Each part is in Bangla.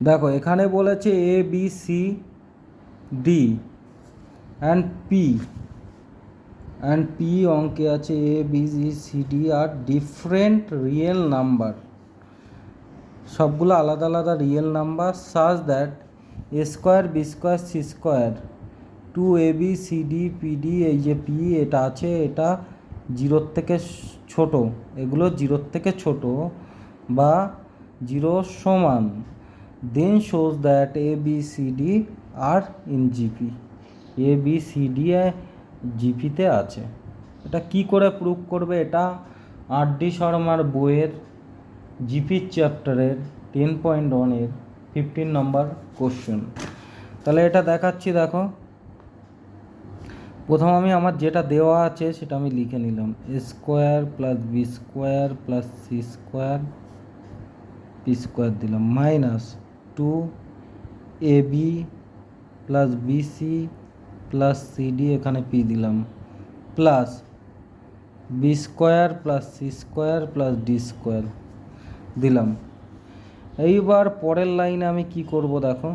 দেখো এখানে বলেছে A B C D and P অঙ্কে আছে A B C D are different real number, সবগুলো আলাদা আলাদা real number such that A square B square C square two A B C D P D, এই যে পি এটা আছে এটা জিরোর থেকে ছোট, এগুলো জিরোর থেকে ছোট বা জিরো সমান, then shows that A B C D are in GP, A B C D জিপিতে আছে। এটা কি করে প্রুভ করবে? এটা আর ডি শর্মার বইয়ের জিপি চ্যাপ্টারের 10.1 15 নম্বর কোশ্চেন। তাহলে এটা দেখাচ্ছি, দেখো প্রথম আমি আমার যেটা দেওয়া আছে সেটা আমি লিখে নিলাম, A square plus B square plus C square P square দিলাম minus 2ab plus BC plus CD, এখানে পি দিলাম, plus B square plus C square plus D square দিলাম। এইবার পরের লাইনে আমি কি করব? দেখো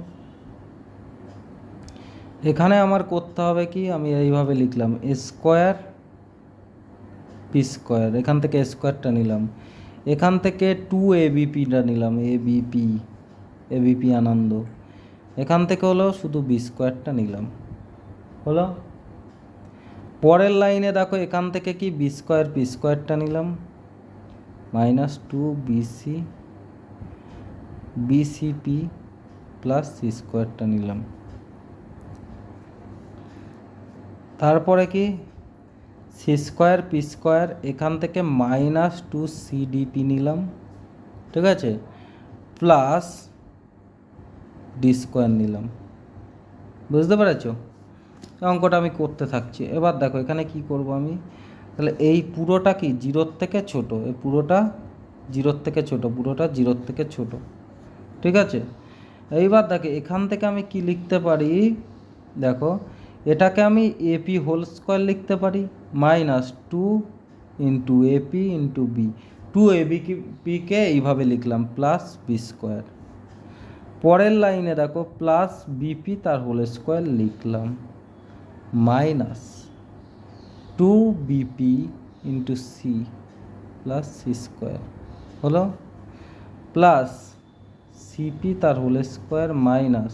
এখানে আমার করতে হবে কি, আমি এইভাবে লিখলাম এ স্কোয়ার পি স্কোয়ার, এখান থেকে স্কোয়ারটা নিলাম, এখান থেকে 2abpটা নিলাম, এবিপি আনন্দ, এখান থেকে হলো শুধু বি স্কোয়ারটা নিলাম, হলো। পরের লাইনে দেখো এখান থেকে কি বি স্কোয়ার পি স্কোয়ারটা নিলাম মাইনাস 2bcp প্লাস সি স্কোয়ারটা নিলাম, তারপরে কি সি স্কোয়ার পি স্কোয়ার, এখান থেকে মাইনাস 2cdp নিলাম, ঠিক আছে, প্লাস ডি স্কোয়ার নিলাম। বুঝতে পেরেছ? অঙ্কটা আমি করতে থাকছি। এবার দেখো এখানে কি করব আমি, তাহলে এই পুরোটা কি জিরোর থেকে ছোট, এই পুরোটা জিরোর থেকে ছোট, পুরোটা জিরোর থেকে ছোট, ঠিক আছে। এইবার দেখো এখান থেকে আমি কি লিখতে পারি, দেখো এটাকে আমি এপি হোল স্কোয়ার লিখতে পারি minus 2 into AP into B, 2abpকে এইভাবে লিখলাম প্লাস বি স্কোয়ার। পরের লাইনে দেখো প্লাস বিপি তার হোল স্কোয়ার লিখলাম minus 2bp into C plus C square, হলো, প্লাস সিপি তার whole square minus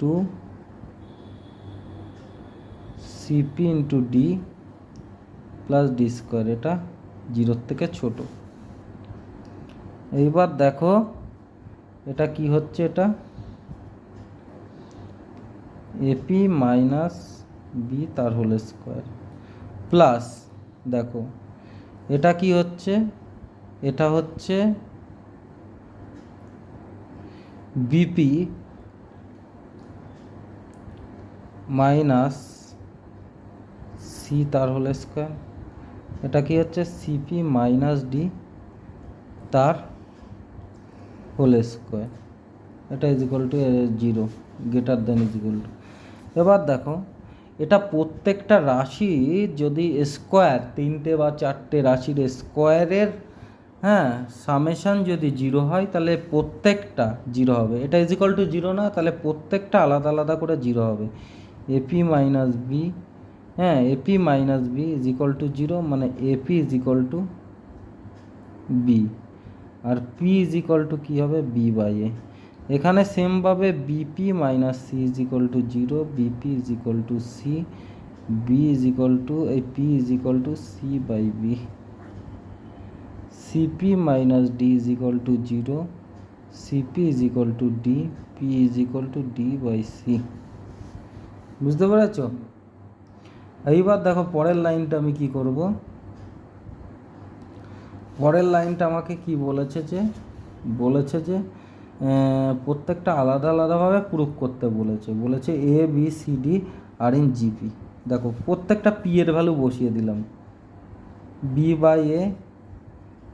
2cp into D plus D square, এটা জিরোর থেকে ছোট। এইবার দেখো এটা কি হচ্ছে, এটা এপি মাইনাস বি তার হোল স্কোয়ার প্লাস, দেখো এটা কি হচ্ছে, এটা হচ্ছে বিপি মাইনাস সি তার হোল স্কোয়ার, এটা কি হচ্ছে সিপি মাইনাস ডি তার হোল স্কোয়ার, এটা is equal to 0 greater than is equal two. এবার দেখো এটা প্রত্যেকটা রাশি যদি স্কোয়ার, 3টে বা 4টে রাশির স্কোয়ারের সামেশান যদি 0 হয় তাহলে প্রত্যেকটা 0 হবে, এটা ইজ ইকুয়াল টু 0 না, তাহলে প্রত্যেকটা আলাদা আলাদা করে 0 হবে। AP minus B, AP minus B is equal to 0, মানে AP is equal to B, আর পি ইজ ইকুয়াল টু কী হবে, বি বাই এ। এখানে সেমভাবে BP minus C is equal to 0, BP is equal to C, B is equal to এই P is equal to C by B, CP minus D is equal to 0, CP is equal to D, P is equal to D by C. বুঝতে পেরেছ? এইবার দেখো পরের লাইনটা আমি কি করব, পরের লাইনটা আমাকে কি বলেছে যে প্রত্যেকটা আলাদা আলাদাভাবে প্রুফ করতে বলেছে A B C D are in GP. দেখো প্রত্যেকটা পি এর ভ্যালু বসিয়ে দিলাম, B by A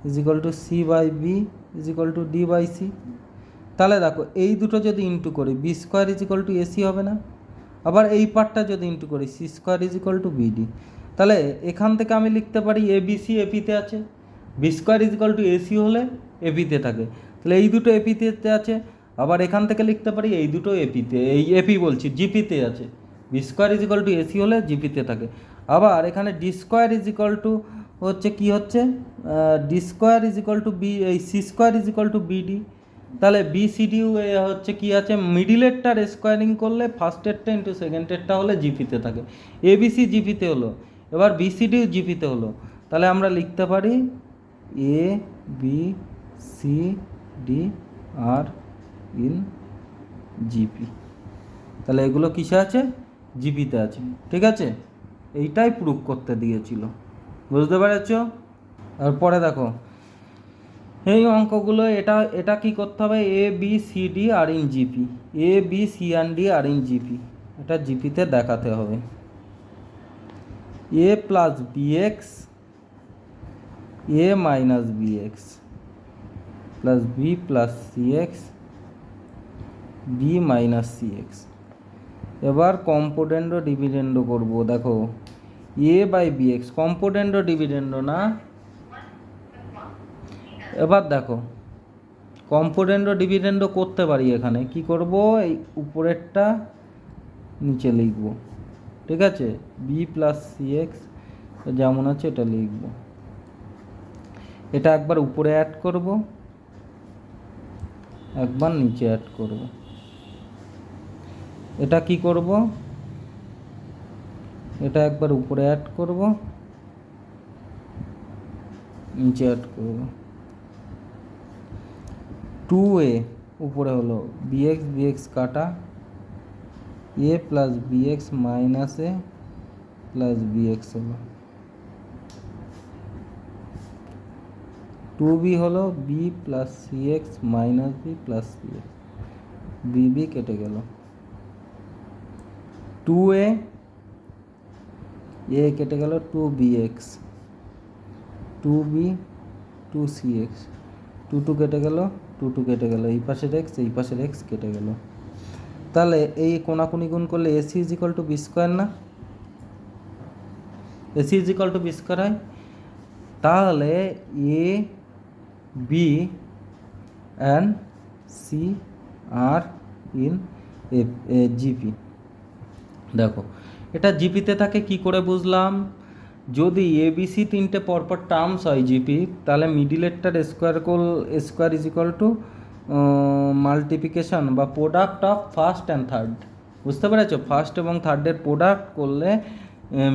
is equal to C by B is equal to D by C. তাহলে দেখো এই দুটো যদি ইন্টু করি B square is equal to AC হবে না, আবার এই পার্টটা যদি ইন্টু করি C square is equal to BD, তাহলে এখান থেকে আমি লিখতে পারি এ বি সি এপিতে আছে, B square is equal to AC হলে এপিতে থাকে, তাহলে এই দুটো এপিতে আছে, আবার এখান থেকে লিখতে পারি এই দুটো এপিতে, এই এপি বলছি জিপিতে আছে, B square is equal to AC হলে জিপিতে থাকে। আবার এখানে D square is equal to হচ্ছে কি হচ্ছে, D square is equal to B, এই C square is equal to BD. তাহলে বিসিডিও হচ্ছে কি আছে, মিডিলেরটার স্কোয়ারিং করলে ফার্স্টেরটা ইন্টু সেকেন্ডেরটা হলে জিপিতে থাকে। এবিসি জিপিতে হলো, এবার বিসিডিও জিপিতে হলো। তাহলে আমরা লিখতে পারি A B C D are in GP. তাহলে এগুলো কিসে আছে, জিপিতে আছে। ঠিক আছে, এইটাই প্রুফ করতে দিয়েছিল, বুঝতে পেরেছ? আর পরে দেখো এই অঙ্কগুলো, এটা এটা কি করতে হবে, A B C D are in GP, A B C and D are in GP, এটা জিপিতে দেখাতে হবে। A plus B X, A minus B X plus B plus C X, B minus C X. এবার কম্পোনেন্ডো ডিভিডেন্ডো করবো। দেখো A by B X, componendo dividendo না। এবার দেখো কম্পোনেন্ডো ডিভিডেন্ডো করতে পারি, এখানে কি করব, এই উপরেরটা নিচে লিখব। ঠিক আছে, বি প্লাস সি এক্স যেমন আছে এটা লিখব, এটা একবার উপরে অ্যাড করব, একবার নিচে অ্যাড করব। এটা কি করব, এটা একবার উপরে অ্যাড করব, নিচে অ্যাড করব। 2a উপরে হলো বিএক্স, বিএক্স কাটা, A plus BX minus A plus BX হলো, 2b হলো B plus C X minus B plus C X, BB কেটে গেল। 2a, এ কেটে গেল, 2bx, 2b, 2cx, 2 কেটে গেল, 2 কেটে গেল, এই পাশের এক্স এই পাশের এক্স কেটে গেল। তাহলে এই কোনাকুনি গুণ করলে AC is equal to B square না, AC is equal to B square হয়। তাহলে A B and C are in GP. দেখো এটা জিপিতে থাকে কি করে বুঝলাম, যদি এবিসি তিনটে পরপর টার্মস হয় জিপি, তাহলে মিডিলেরটার square is equal to multiplication বা product of first and third. বুঝতে পেরেছো, ফার্স্ট এবং থার্ডের প্রোডাক্ট করলে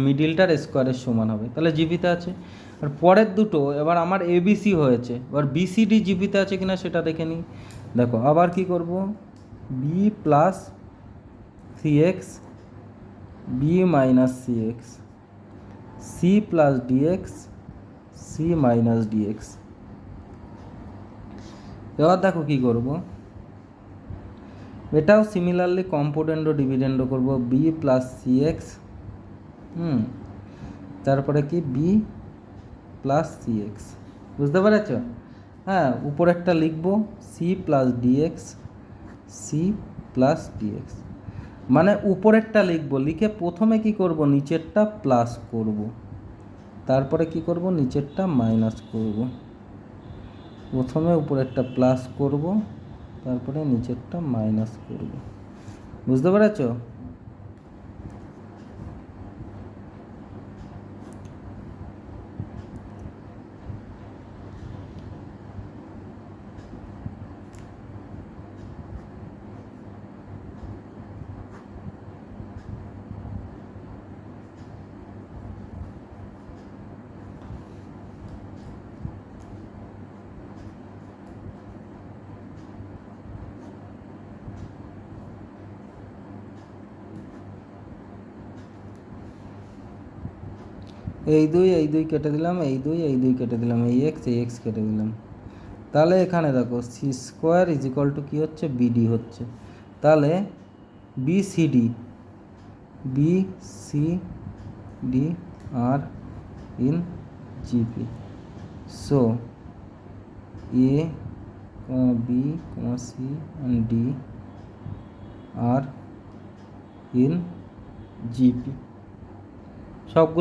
মিডিলটার স্কোয়ারের সমান হবে, তাহলে জিপিতে আছে। আর পরের দুটো এবার আমার এবিসি হয়েছে, এবার বিসিডি জিপিতে আছে কিনা সেটা দেখে নিই। দেখো আবার কি করব, B plus C X, B minus C X, C plus DX, C minus DX. এবার দেখো কি করব, এটাও সিমিলারলি কম্পোনেন্ডো ডিভিডেন্ডো করব, বি প্লাস সি এক্স, তারপরে কি বি প্লাস সি এক্স। বুঝতে পেরেছ? হ্যাঁ, উপরেরটা লিখব C plus DX, C plus DX, মানে উপরেরটা লিখব, লিখে প্রথমে কি করব, নিচেরটা প্লাস করব, তারপরে কি করব, নিচেরটা মাইনাস করব। প্রথমে উপরেরটা প্লাস করব, তারপরে নিচেরটা মাইনাস করব। বুঝতে পেরেছ? এই দুই কেটে দিলাম, এই দুই কেটে দিলাম, এই এক্স কেটে দিলাম। তাহলে এখানে দেখো C square is equal to কী হচ্ছে, বিডি হচ্ছে। তাহলে BCD, BCD are in GP. So A B C and D are in GP. সবগুলো